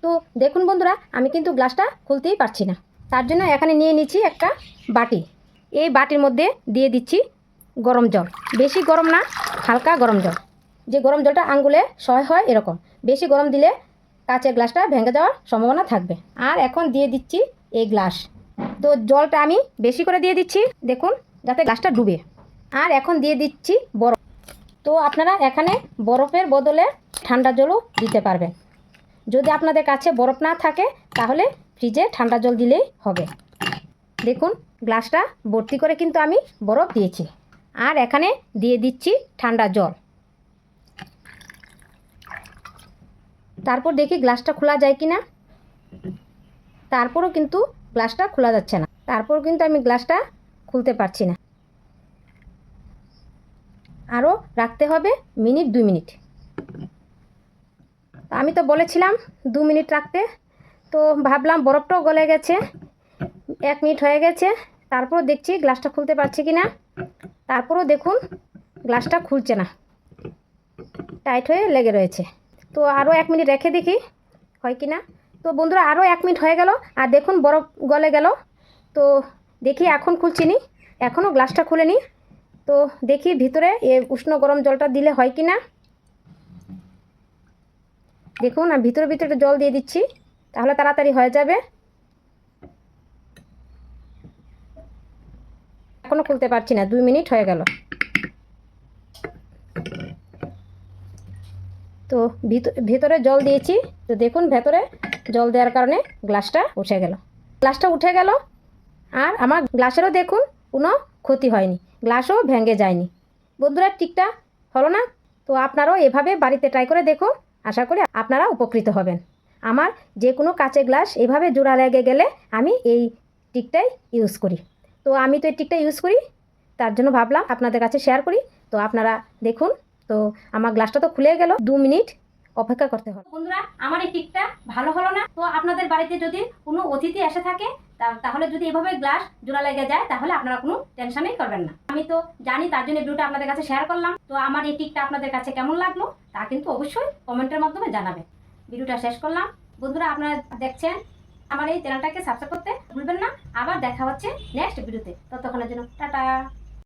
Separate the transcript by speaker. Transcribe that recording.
Speaker 1: তো দেখুন বন্ধুরা, আমি কিন্তু গ্লাসটা খুলতেই পারছি না। তার জন্য এখানে নিয়ে নিচ্ছি একটা বাটি। এই বাটির মধ্যে দিয়ে দিচ্ছি গরম জল। বেশি গরম না, হালকা গরম জল, যে গরম জলটা আঙ্গুলে সহায় হয় এরকম। বেশি গরম দিলে কাচের গ্লাসটা ভেঙে যাওয়ার সম্ভাবনা থাকবে। আর এখন দিয়ে দিচ্ছি এই গ্লাস। তো জলটা আমি বেশি করে দিয়ে দিচ্ছি, দেখুন, যাতে গ্লাসটা ডুবে। আর এখন দিয়ে দিচ্ছি বরফ। তো আপনারা এখানে বরফের বদলে ঠান্ডা জলও দিতে পারবেন। যদি আপনাদের কাছে বরফ না থাকে তাহলে ফ্রিজে ঠান্ডা জল দিলেই হবে। দেখুন, গ্লাসটা ভর্তি করে কিন্তু আমি বরফ দিয়েছি। আর এখানে দিয়ে দিচ্ছি ঠান্ডা জল। তারপর দেখি গ্লাসটা খোলা যায় কি না। তারপরও কিন্তু গ্লাসটা খোলা যাচ্ছে না। তারপর কিন্তু আমি গ্লাসটা খুলতে পারছি না। আরও রাখতে হবে মিনিট 2 মিনিট। আমি তো বলেছিলাম 2 মিনিট রাখতে, তো ভাবলাম বরফটাও গলে গেছে, 1 মিনিট হয়ে গেছে। তারপরও দেখছি গ্লাসটা খুলতে পারছি কি না। তারপরও দেখুন গ্লাসটা খুলছে না, টাইট হয়ে লেগে রয়েছে। তো আরও 1 মিনিট রেখে দেখি হয় কি না। তো বন্ধুরা, আরও 1 মিনিট হয়ে গেল, আর দেখুন বরফ গলে গেল। তো দেখি এখন খুলছি নি, এখনও গ্লাসটা খুলে নিই। তো দেখি ভিতরে উষ্ণ গরম জলটা দিলে হয় কি না। দেখুন, আমি ভিতরে ভিতরে জল দিয়ে দিচ্ছি, তাহলে তাড়াতাড়ি হয়ে যাবে। এখনও খুলতে পারছি না, 2 মিনিট হয়ে গেল। তো ভিতরে জল দিয়েছি, তো দেখুন ভেতরে জল দেওয়ার কারণে গ্লাসটা উঠে গেল। গ্লাসটা উঠে গেল, আর আমার গ্লাসেরও দেখুন কোনো ক্ষতি হয়নি, গ্লাসও ভেঙে যায়নি। বন্ধুরা, টিকটা হলো না? তো আপনারাও এভাবে বাড়িতে ট্রাই করে দেখুন, আশা করি আপনারা উপকৃত হবেন। আমার যে কোনো কাচের গ্লাস এভাবে জোড়া লেগে গেলে আমি এই টিকটাই ইউজ করি। তো আমি তো এই টিকটা ইউজ করি, তার জন্য ভাবলাম আপনাদের কাছে শেয়ার করি। তো আপনারা দেখুন, তো আমার গ্লাসটা তো খুলে গেল, 2 মিনিট অপেক্ষা করতে হবে। বন্ধুরা, আমার এই টিকটা ভালো হলো না। তো আপনাদের বাড়িতে যদি কোনো অতিথি এসে থাকে, তাহলে যদি এভাবে গ্লাস জোড়া লেগে যায়, তাহলে আপনারা কোনো টেনশনই করবেন না। আমি তো জানি, তার জন্য ভিডিওটা আপনাদের কাছে শেয়ার করলাম। তো আমার এই টিকটা আপনাদের কাছে কেমন লাগলো তা কিন্তু অবশ্যই কমেন্টের মাধ্যমে জানাবেন। ভিডিওটা শেষ করলাম। বন্ধুরা, আপনারা দেখছেন, আমার এই চ্যানেলটাকে সাবস্ক্রাইব করতে ভুলবেন না। আবার দেখা হচ্ছে নেক্সট ভিডিওতে। ততক্ষণের জন্য টাটা।